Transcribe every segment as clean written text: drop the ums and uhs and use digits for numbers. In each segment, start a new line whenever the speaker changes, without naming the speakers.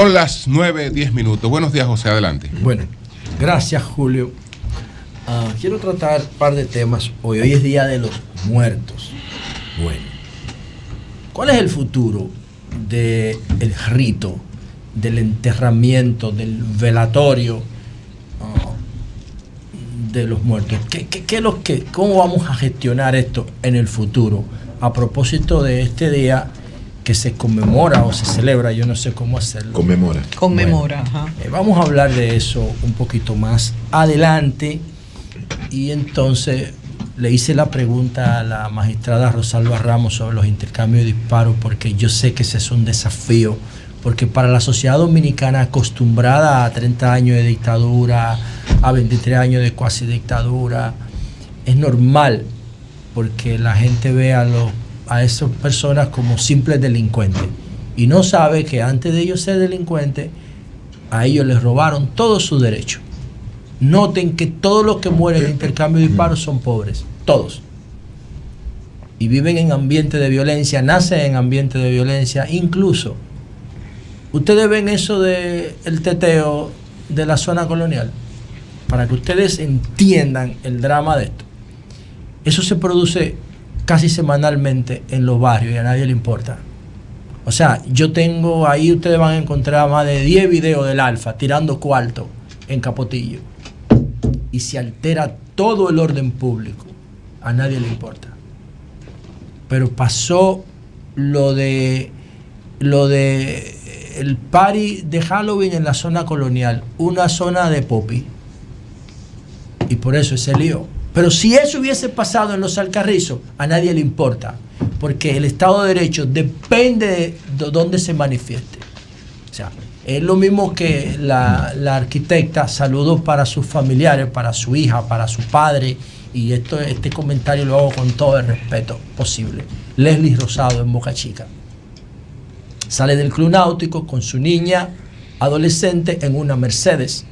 Son las 9:10. Buenos días, José, adelante.
Bueno, gracias, Julio. Quiero tratar un par de temas hoy. Hoy es Día de los Muertos. Bueno, ¿cuál es el futuro del rito, del enterramiento, del velatorio de los muertos? ¿Cómo vamos a gestionar esto en el futuro? A propósito de este día que se conmemora o se celebra, yo no sé cómo hacerlo.
Conmemora.
Conmemora,
bueno,
ajá.
Vamos a hablar de eso un poquito más adelante. Y entonces le hice la pregunta a la magistrada Rosalba Ramos sobre los intercambios de disparos, porque yo sé que ese es un desafío, porque para la sociedad dominicana acostumbrada a 30 años de dictadura, a 23 años de cuasi dictadura, es normal, porque la gente ve a esas personas como simples delincuentes y no sabe que antes de ellos ser delincuentes, a ellos les robaron todos sus derechos. Noten que todos los que mueren en intercambio de disparos son pobres, todos. Y viven en ambientes de violencia, nacen en ambientes de violencia. Incluso, ustedes ven eso de el teteo de la zona colonial, para que ustedes entiendan el drama de esto. Eso se produce casi semanalmente en los barrios y a nadie le importa. O sea, yo tengo ahí, ustedes van a encontrar más de 10 videos del Alfa tirando cuarto en Capotillo. Y se altera todo el orden público. A nadie le importa. Pero pasó lo de el party de Halloween en la zona colonial, una zona de popi. Y por eso ese lío. Pero si eso hubiese pasado en los Alcarrizos, a nadie le importa. Porque el Estado de Derecho depende de dónde se manifieste. O sea, es lo mismo que la arquitecta, saludos para sus familiares, para su hija, para su padre, y este comentario lo hago con todo el respeto posible. Leslie Rosado en Boca Chica. Sale del Club Náutico con su niña adolescente en una Mercedes.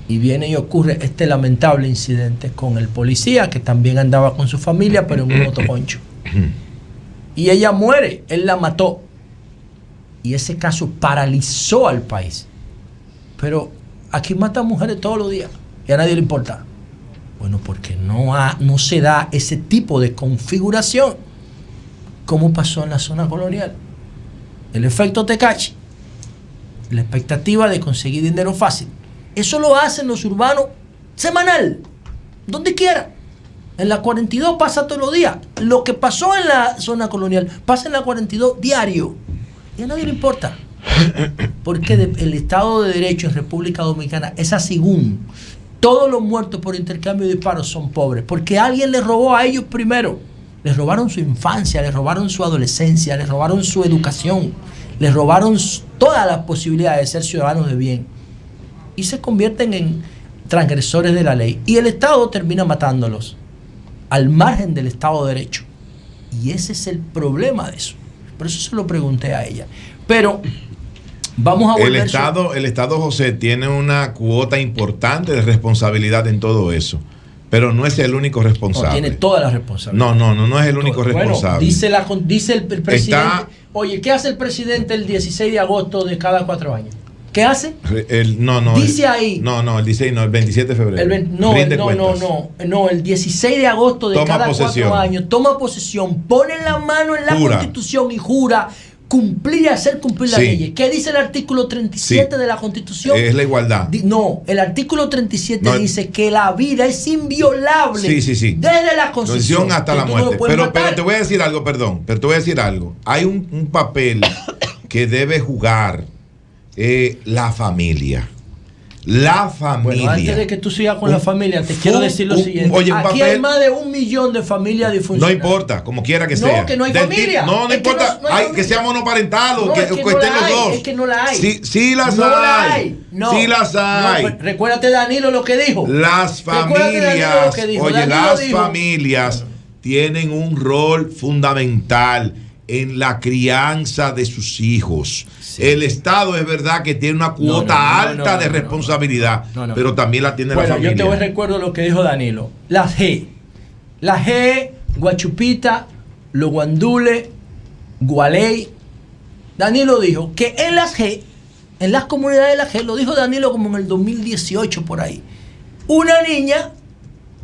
Y viene y ocurre este lamentable incidente con el policía, que también andaba con su familia, pero en un motoconcho. Y ella muere, él la mató. Y ese caso paralizó al país. Pero aquí matan mujeres todos los días y a nadie le importa. Bueno, porque no se da ese tipo de configuración como pasó en la zona colonial. El efecto Tecachi, la expectativa de conseguir dinero fácil. Eso lo hacen los urbanos semanal, donde quiera. En la 42 pasa todos los días. Lo que pasó en la zona colonial pasa en la 42 diario. Y a nadie le importa. Porque el Estado de Derecho en República Dominicana es así. Todos los muertos por intercambio de disparos son pobres. Porque alguien les robó a ellos primero. Les robaron su infancia, les robaron su adolescencia, les robaron su educación, les robaron todas las posibilidades de ser ciudadanos de bien. Y se convierten en transgresores de la ley. Y el Estado termina matándolos al margen del Estado de Derecho. Y ese es el problema de eso. Por eso se lo pregunté a ella. Pero vamos a volver.
El Estado, José, tiene una cuota importante de responsabilidad en todo eso. Pero no es el único responsable.
No, tiene toda la responsabilidad.
No es el único responsable.
Dice el presidente. Oye, ¿qué hace el presidente el 16 de agosto de cada 4 años? ¿Qué hace?
Dice
ahí.
El 16 no, el 27 de febrero.
El 16 de agosto de cada 4 años toma posesión, pone la mano en la Constitución y jura hacer cumplir las leyes. ¿Qué dice el artículo 37 de la Constitución?
Es la igualdad.
El artículo 37 dice que la vida es inviolable desde la Constitución
hasta la muerte. Pero te voy a decir algo, Hay un papel que debe jugar la familia. Bueno, antes de que tú sigas con la familia, te quiero decir lo siguiente. Aquí hay más de 1 millón de familias disfuncionales. No importa, como quiera que sea.
No, que no hay familia.
No importa. Que sea monoparental o que estén los dos.
Es que no la hay.
Sí las hay. Sí las hay.
Recuérdate, Danilo, lo que dijo.
Las familias. Las familias tienen un rol fundamental en la crianza de sus hijos. El Estado es verdad que tiene una cuota alta de responsabilidad, pero también la tiene la familia.
Yo te recuerdo lo que dijo Danilo. Las G, Guachupita, Los Guandules, Gualey. Danilo dijo que en las G en las comunidades de la gente, lo dijo Danilo como en el 2018 por ahí. Una niña,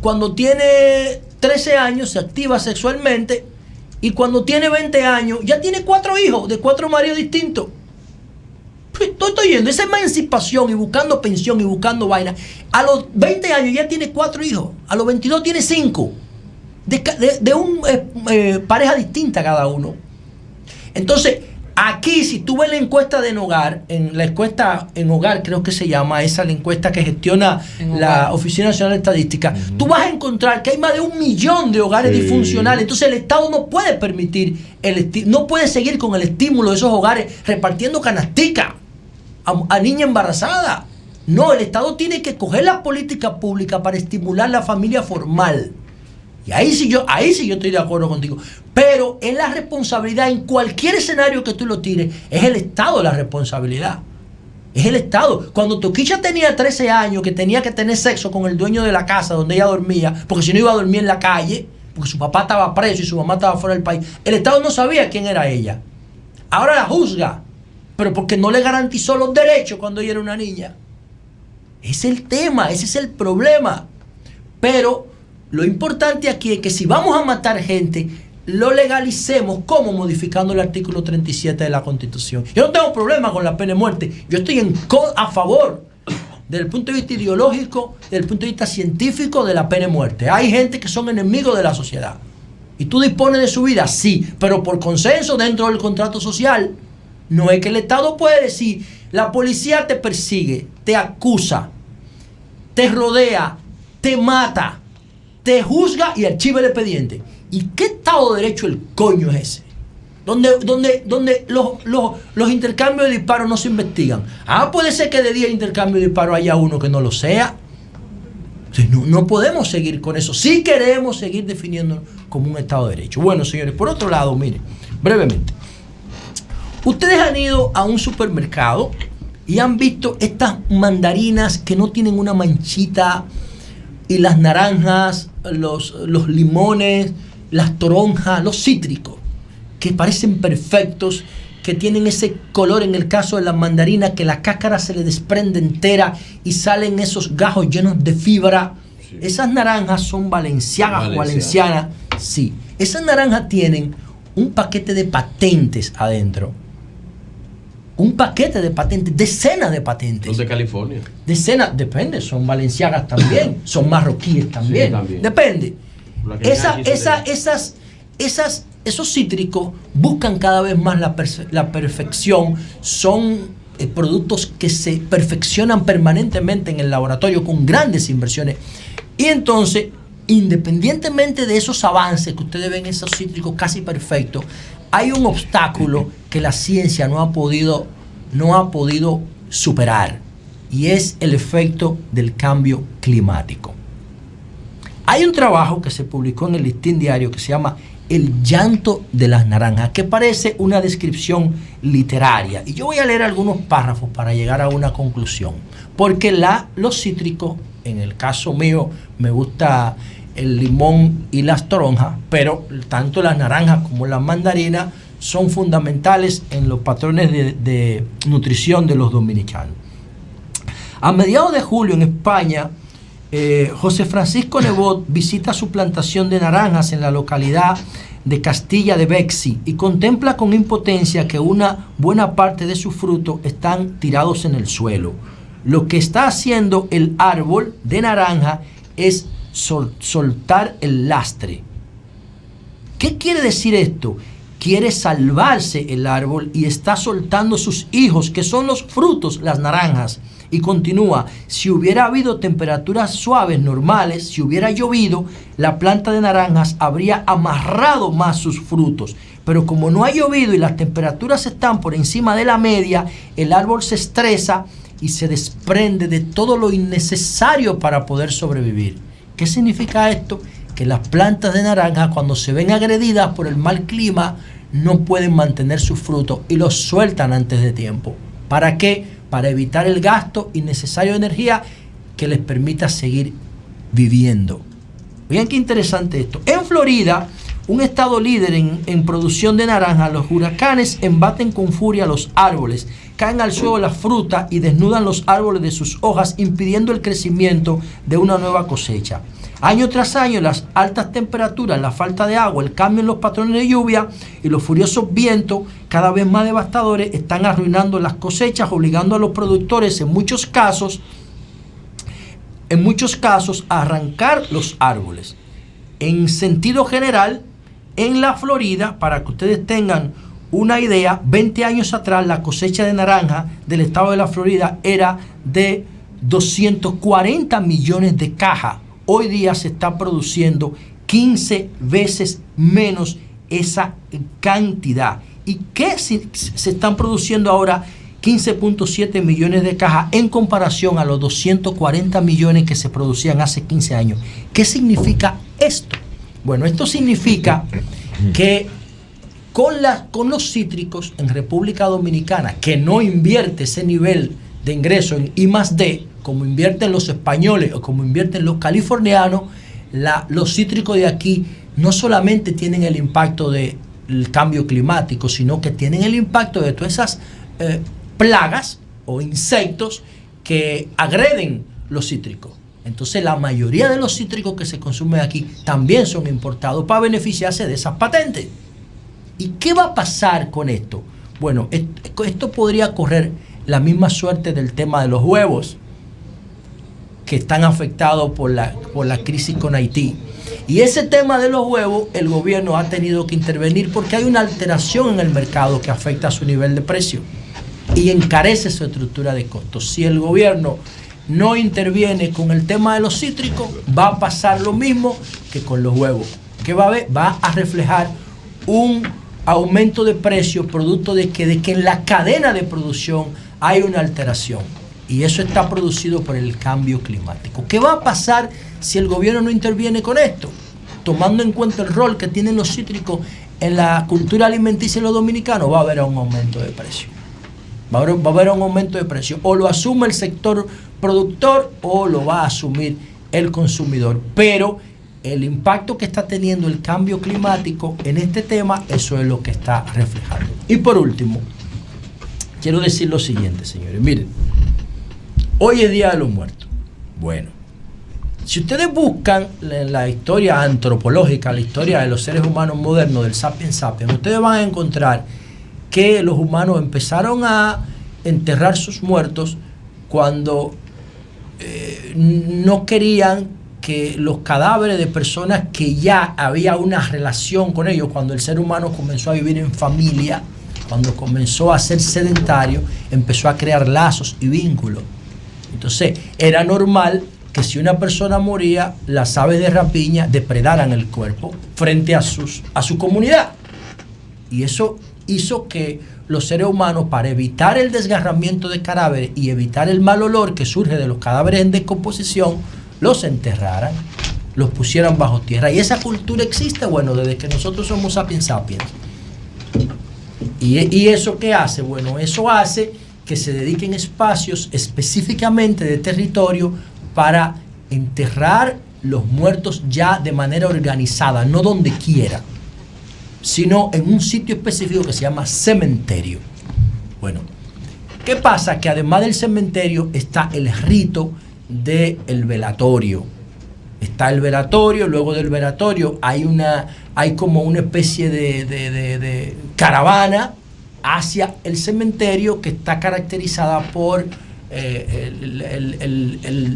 cuando tiene 13 años, se activa sexualmente y cuando tiene 20 años, ya tiene 4 hijos de 4 maridos distintos. Estoy yendo, esa emancipación y buscando pensión y buscando vaina. A los 20 años ya tiene 4 hijos, a los 22 tiene 5. De una pareja distinta cada uno. Entonces, aquí, si tú ves la encuesta de Hogar, en la encuesta en Hogar, creo que se llama, esa la encuesta que gestiona la Oficina Nacional de Estadística, tú vas a encontrar que hay más de 1 millón de hogares disfuncionales. Entonces, el Estado no puede permitir, no puede seguir con el estímulo de esos hogares repartiendo canastica a niña embarazada. No, el Estado tiene que coger la política pública para estimular la familia formal. Y ahí sí yo estoy de acuerdo contigo. Pero es la responsabilidad, en cualquier escenario que tú lo tires, es el Estado la responsabilidad. Es el Estado. Cuando Toquicha tenía 13 años, que tenía que tener sexo con el dueño de la casa donde ella dormía, porque si no iba a dormir en la calle, porque su papá estaba preso y su mamá estaba fuera del país, el Estado no sabía quién era ella. Ahora la juzga, pero porque no le garantizó los derechos cuando ella era una niña. Ese es el tema, ese es el problema. Pero lo importante aquí es que si vamos a matar gente, lo legalicemos. ¿Cómo? Modificando el artículo 37 de la Constitución. Yo no tengo problema con la pena de muerte. Yo estoy a favor, desde el punto de vista ideológico, desde el punto de vista científico, de la pena de muerte. Hay gente que son enemigos de la sociedad. ¿Y tú dispones de su vida? Sí, pero por consenso dentro del contrato social. No es que el Estado puede decir, la policía te persigue, te acusa, te rodea, te mata, te juzga y archiva el expediente. ¿Y qué Estado de Derecho el coño es ese? Donde los intercambios de disparos no se investigan. Puede ser que de 10 intercambios de disparos haya uno que no lo sea. Entonces, no podemos seguir con eso. Si queremos seguir definiéndonos como un Estado de Derecho. Bueno, señores, por otro lado, miren, brevemente. Ustedes han ido a un supermercado y han visto estas mandarinas que no tienen una manchita, y las naranjas, los limones, las toronjas, los cítricos, que parecen perfectos, que tienen ese color, en el caso de las mandarinas, que la cáscara se le desprende entera y salen esos gajos llenos de fibra. Sí. Esas naranjas son valencianas. Sí. Esas naranjas tienen un paquete de patentes adentro. Un paquete de patentes, decenas de patentes.
¿Son de California?
Decenas, depende, son valencianas también, son marroquíes también. Sí, también. Depende. Esos cítricos buscan cada vez más la perfección, son productos que se perfeccionan permanentemente en el laboratorio con grandes inversiones. Y entonces, independientemente de esos avances que ustedes ven, esos cítricos casi perfectos, hay un obstáculo que la ciencia no ha podido superar, y es el efecto del cambio climático. Hay un trabajo que se publicó en el Listín Diario que se llama El llanto de las naranjas, que parece una descripción literaria. Y yo voy a leer algunos párrafos para llegar a una conclusión. Porque los cítricos, en el caso mío, me gusta el limón y las toronjas, pero tanto las naranjas como las mandarinas son fundamentales en los patrones de nutrición de los dominicanos. A mediados de julio en España, José Francisco Nebot visita su plantación de naranjas en la localidad de Castilla de Bexi y contempla con impotencia que una buena parte de sus frutos están tirados en el suelo. Lo que está haciendo el árbol de naranja es soltar el lastre. ¿Qué quiere decir esto? Quiere salvarse el árbol y está soltando sus hijos, que son los frutos, las naranjas. Y continúa, si hubiera habido temperaturas suaves, normales, si hubiera llovido, la planta de naranjas habría amarrado más sus frutos. Pero como no ha llovido y las temperaturas están por encima de la media, el árbol se estresa y se desprende de todo lo innecesario para poder sobrevivir. ¿Qué significa esto? Que las plantas de naranja, cuando se ven agredidas por el mal clima, no pueden mantener sus frutos y los sueltan antes de tiempo. ¿Para qué? Para evitar el gasto innecesario de energía que les permita seguir viviendo. Vean qué interesante esto. En Florida, un estado líder en producción de naranja, los huracanes embaten con furia los árboles, caen al suelo las frutas y desnudan los árboles de sus hojas, impidiendo el crecimiento de una nueva cosecha. Año tras año, las altas temperaturas, la falta de agua, el cambio en los patrones de lluvia y los furiosos vientos cada vez más devastadores están arruinando las cosechas, obligando a los productores en muchos casos a arrancar los árboles. En sentido general, en la Florida, para que ustedes tengan una idea, 20 años atrás la cosecha de naranja del estado de la Florida era de 240 millones de cajas. Hoy día se está produciendo 15 veces menos esa cantidad. ¿Y qué se están produciendo ahora? 15.7 millones de cajas en comparación a los 240 millones que se producían hace 15 años. ¿Qué significa esto? Bueno, esto significa que con los cítricos en República Dominicana, que no invierte ese nivel de ingreso en I+D, como invierten los españoles o como invierten los californianos, los cítricos de aquí no solamente tienen el impacto del cambio climático, sino que tienen el impacto de todas esas plagas o insectos que agreden los cítricos. Entonces la mayoría de los cítricos que se consumen aquí también son importados para beneficiarse de esas patentes. ¿Y qué va a pasar con esto? Bueno, esto podría correr la misma suerte del tema de los huevos, que están afectados por la crisis con Haití. Y ese tema de los huevos, el gobierno ha tenido que intervenir porque hay una alteración en el mercado que afecta a su nivel de precio y encarece su estructura de costos. Si el gobierno no interviene con el tema de los cítricos, va a pasar lo mismo que con los huevos. ¿Qué va a haber? Va a reflejar un aumento de precios producto de que en la cadena de producción hay una alteración. Y eso está producido por el cambio climático. ¿Qué va a pasar si el gobierno no interviene con esto? Tomando en cuenta el rol que tienen los cítricos en la cultura alimenticia de los dominicanos, va a haber un aumento de precio. Va a haber un aumento de precio. O lo asume el sector productor o lo va a asumir el consumidor. Pero el impacto que está teniendo el cambio climático en este tema, eso es lo que está reflejando. Y por último, quiero decir lo siguiente, señores. Miren, hoy es Día de los Muertos. Bueno, si ustedes buscan la historia antropológica, la historia de los seres humanos modernos, del Sapiens Sapiens, ustedes van a encontrar que los humanos empezaron a enterrar sus muertos cuando no querían que los cadáveres de personas que ya había una relación con ellos, cuando el ser humano comenzó a vivir en familia, cuando comenzó a ser sedentario, empezó a crear lazos y vínculos. Entonces, era normal que si una persona moría, las aves de rapiña depredaran el cuerpo frente a su comunidad. Y eso hizo que los seres humanos, para evitar el desgarramiento de cadáveres y evitar el mal olor que surge de los cadáveres en descomposición, los enterraran, los pusieran bajo tierra. Y esa cultura existe, bueno, desde que nosotros somos sapiens sapiens. ¿Y eso qué hace? Bueno, eso hace que se dediquen espacios específicamente de territorio para enterrar los muertos ya de manera organizada, no donde quiera, sino en un sitio específico que se llama cementerio. Bueno, ¿qué pasa? Que además del cementerio está el rito del velatorio. Está el velatorio, luego del velatorio hay como una especie de caravana hacia el cementerio que está caracterizada por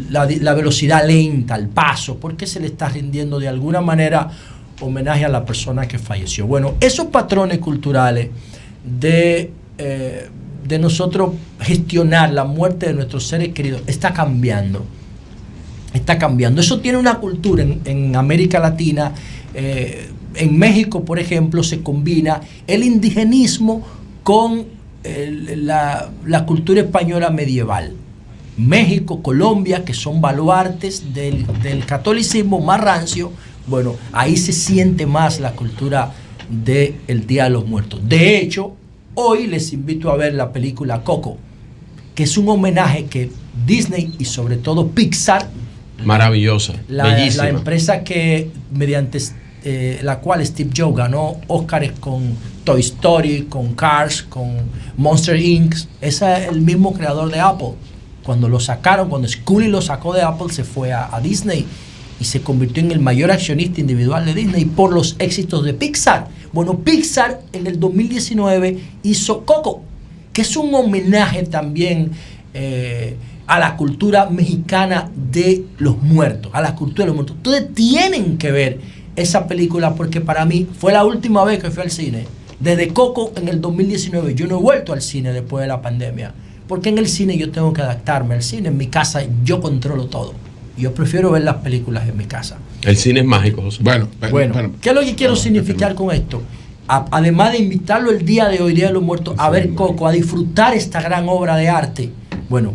la velocidad lenta, el paso, porque se le está rindiendo de alguna manera homenaje a la persona que falleció. Bueno, esos patrones culturales de nosotros gestionar la muerte de nuestros seres queridos está cambiando. Está cambiando. Eso tiene una cultura en América Latina. En México, por ejemplo, se combina el indigenismo con la cultura española medieval. México, Colombia, que son baluartes del catolicismo más rancio, bueno, ahí se siente más la cultura del Día de los Muertos. De hecho, hoy les invito a ver la película Coco, que es un homenaje que Disney y sobre todo Pixar,
maravillosa, bellísima,
la empresa que mediante la cual Steve Jobs ganó Oscars con Toy Story, con Cars, con Monster Inc. Ese es el mismo creador de Apple. Cuando lo sacaron, cuando Scully lo sacó de Apple, se fue a Disney y se convirtió en el mayor accionista individual de Disney por los éxitos de Pixar. Bueno, Pixar en el 2019 hizo Coco, que es un homenaje también a la cultura mexicana de los muertos, a la cultura de los muertos. Ustedes tienen que ver esa película porque para mí fue la última vez que fui al cine. Desde Coco en el 2019 yo no he vuelto al cine después de la pandemia, porque en el cine yo tengo que adaptarme al cine. En mi casa yo controlo todo. Yo prefiero ver las películas en mi casa.
El cine es mágico, José.
Bueno, ¿qué es lo que quiero significar con esto? Además de invitarlo el día de hoy, Día de los Muertos, a ver Coco, a disfrutar esta gran obra de arte. Bueno,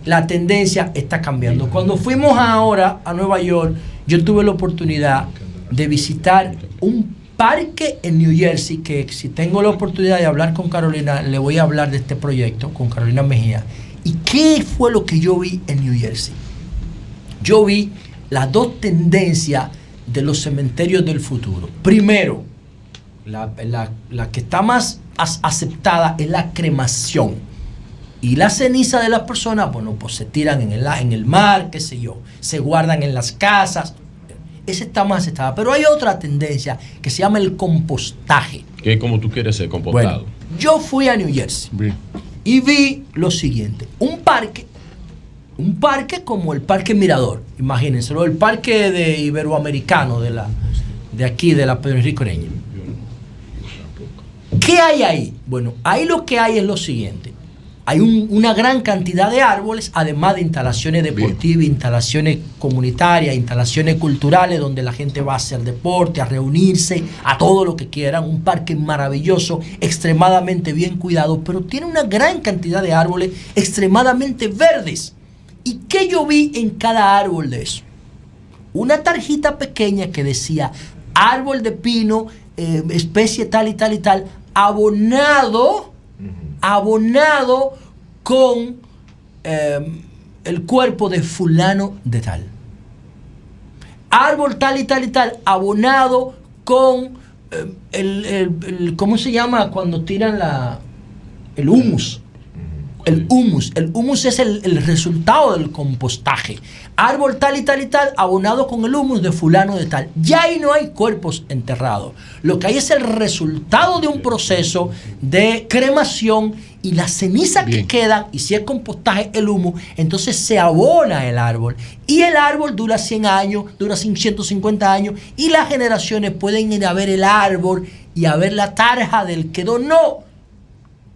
la tendencia está cambiando. Cuando fuimos ahora a Nueva York, yo tuve la oportunidad de visitar un parque en New Jersey, que si tengo la oportunidad de hablar con Carolina, le voy a hablar de este proyecto, con Carolina Mejía. ¿Y qué fue lo que yo vi en New Jersey? Yo vi las dos tendencias de los cementerios del futuro. Primero, la que está más aceptada es la cremación. Y la ceniza de las personas, bueno, pues se tiran en el mar, qué sé yo, se guardan en las casas. Esa está más aceptada. Pero hay otra tendencia que se llama el compostaje.
¿Qué como tú quieres ser compostado?
Bueno, yo fui a New Jersey y vi lo siguiente. Un parque como el Parque Mirador, imagínense, el parque de Iberoamericano de aquí, de la Pedro Enrique Ureña. ¿Qué hay ahí? Bueno, ahí lo que hay es lo siguiente. Hay una gran cantidad de árboles, además de instalaciones deportivas, instalaciones comunitarias, instalaciones culturales donde la gente va a hacer deporte, a reunirse, a todo lo que quieran. Un parque maravilloso, extremadamente bien cuidado, pero tiene una gran cantidad de árboles extremadamente verdes. ¿Y qué yo vi en cada árbol de eso? Una tarjita pequeña que decía árbol de pino, especie tal y tal y tal, abonado con el cuerpo de fulano de tal. Árbol tal y tal y tal, abonado con ¿cómo se llama cuando tiran el humus? El humus es el resultado del compostaje. Árbol tal y tal y tal, abonado con el humus de fulano de tal. Ya ahí no hay cuerpos enterrados. Lo que hay es el resultado de un proceso de cremación y la ceniza que queda, y si es compostaje, el humus, entonces se abona el árbol. Y el árbol dura 100 años, dura 150 años, y las generaciones pueden ir a ver el árbol y a ver la tarja del que donó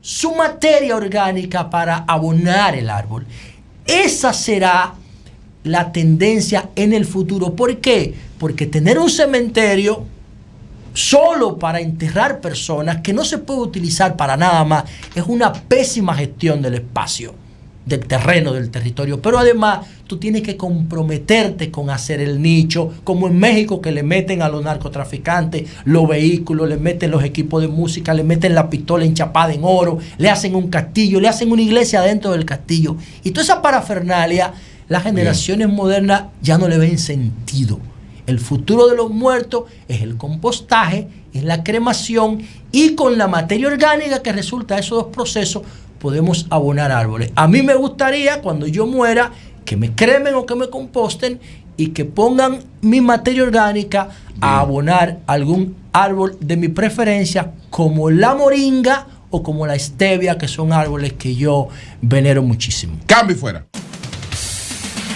su materia orgánica para abonar el árbol. Esa será la tendencia en el futuro. ¿Por qué? Porque tener un cementerio solo para enterrar personas que no se puede utilizar para nada más es una pésima gestión del espacio, del terreno, del territorio. Pero además tú tienes que comprometerte con hacer el nicho, como en México, que le meten a los narcotraficantes los vehículos, le meten los equipos de música, le meten la pistola enchapada en oro, le hacen un castillo, le hacen una iglesia dentro del castillo. Y toda esa parafernalia, las generaciones modernas ya no le ven sentido. El futuro de los muertos es el compostaje, es la cremación, y con la materia orgánica que resulta de esos dos procesos podemos abonar árboles. A mí me gustaría, cuando yo muera, que me cremen o que me composten y que pongan mi materia orgánica a abonar algún árbol de mi preferencia, como la moringa o como la stevia, que son árboles que yo venero muchísimo.
Cambio y fuera.